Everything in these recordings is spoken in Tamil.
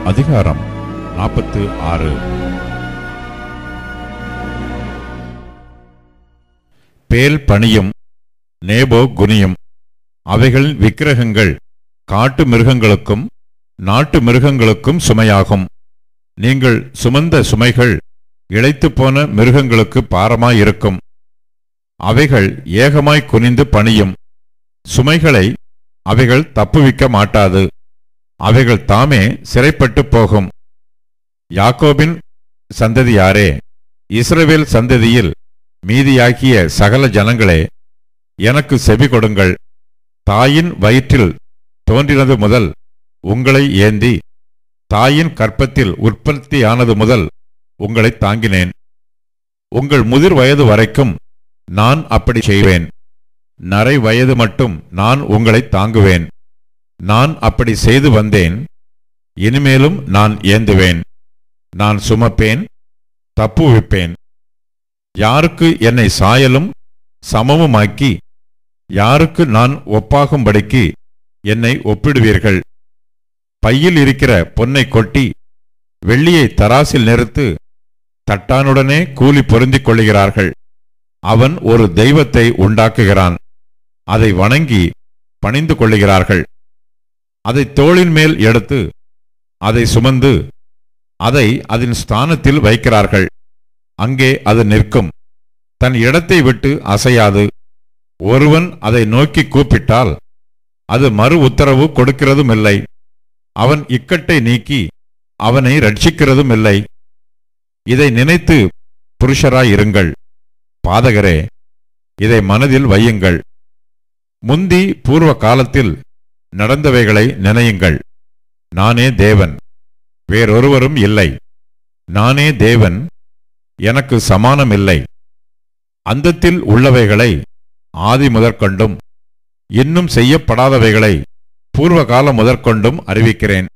அதிகாரம் 46. பேல் பணியும் நேபோ குனியும். அவைகள் விக்கிரகங்கள் காட்டு மிருகங்களுக்கும் நாட்டு மிருகங்களுக்கும் சுமையாகும். நீங்கள் சுமந்த சுமைகள் இளைத்துப்போன மிருகங்களுக்கு பாரமாயிருக்கும். அவைகள் ஏகமாய் குனிந்து பணியும். சுமைகளை அவைகள் தப்புவிக்க மாட்டாது. அவைகள் தாமே சிறைப்பட்டு போகும். யாக்கோபின் சந்ததியாரே, இஸ்ரவேல் சந்ததியில் மீதியாகிய சகல ஜனங்களே, எனக்கு செவி கொடுங்கள். தாயின் வயிற்றில் தோன்றினது முதல் உங்களை ஏந்தி, தாயின் கற்பத்தில் உற்பத்தியானது முதல் உங்களை தாங்கினேன். உங்கள் முதிர் வயது வரைக்கும் நான் அப்படி செய்வேன். நரை வயது மட்டும் நான் உங்களை தாங்குவேன். நான் அப்படி செய்து வந்தேன். இனிமேலும் நான் ஏந்துவேன். நான் சுமப்பேன், தப்புவிப்பேன். யாருக்கு என்னை சாயலும் சமமுமாக்கி, யாருக்கு நான் ஒப்பாகும்படிக்கு என்னை ஒப்பிடுவீர்கள்? பையில் இருக்கிற பொன்னை கொட்டி வெள்ளியை தராசில் நிறுத்து தட்டானுடனே கூலி பொருந்திக் கொள்ளுகிறார்கள். அவன் ஒரு தெய்வத்தை உண்டாக்குகிறான். அதை வணங்கி பணிந்து கொள்ளுகிறார்கள். அதை தோளின் மேல் எடுத்து அதை சுமந்து அதை அதன் ஸ்தானத்தில் வைக்கிறார்கள். அங்கே அது நிற்கும். தன் இடத்தை விட்டு அசையாது. ஒருவன் அதை நோக்கி கூப்பிட்டால் அது மறு உத்தரவு கொடுக்கிறதும் இல்லை. அவன் இக்கட்டை நீக்கி அவனை ரட்சிக்கிறதும் இல்லை. இதை நினைத்து புருஷராயிருங்கள். பாதகரே, இதை மனதில் வையுங்கள். முந்தி பூர்வ காலத்தில் நடந்தவைகளை நினையுங்கள். நானே தேவன், வேறொருவரும் இல்லை. நானே தேவன், எனக்கு சமானமில்லை. அந்தத்தில் உள்ளவைகளை ஆதி முதற்கொண்டும் இன்னும் செய்யப்படாதவைகளை பூர்வகாலம் முதற்கொண்டும் அறிவிக்கிறேன்.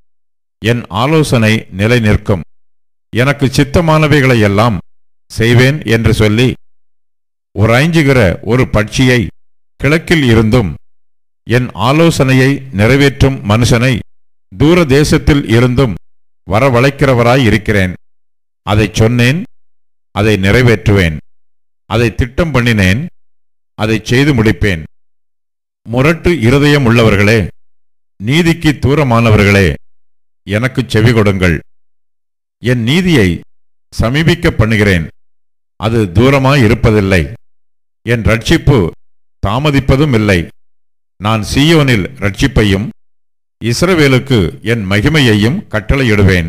என் ஆலோசனை நிலை நிற்கும். எனக்கு சித்தமானவைகளையெல்லாம் செய்வேன் என்று சொல்லி, உறைஞ்சுகிற ஒரு பட்சியை கிழக்கில் இருந்தும் என் ஆலோசனையை நிறைவேற்றும் மனுஷனை தூர தேசத்தில் இருந்தும் வரவழைக்கிறவராயிருக்கிறேன். அதை சொன்னேன், அதை நிறைவேற்றுவேன். அதை திட்டம் பண்ணினேன், அதை செய்து முடிப்பேன். முரட்டு இருதயம் உள்ளவர்களே, நீதிக்கு தூரமானவர்களே, எனக்கு செவி கொடுங்கள். என் நீதியை சமீபிக்க பண்ணுகிறேன். அது தூரமாயிருப்பதில்லை. என் ரட்சிப்பு தாமதிப்பதும் இல்லை. நான் சீயோனில் ரட்சிப்பையும் இஸ்ரவேலுக்கு என் மகிமையையும் கட்டளையிடுவேன்.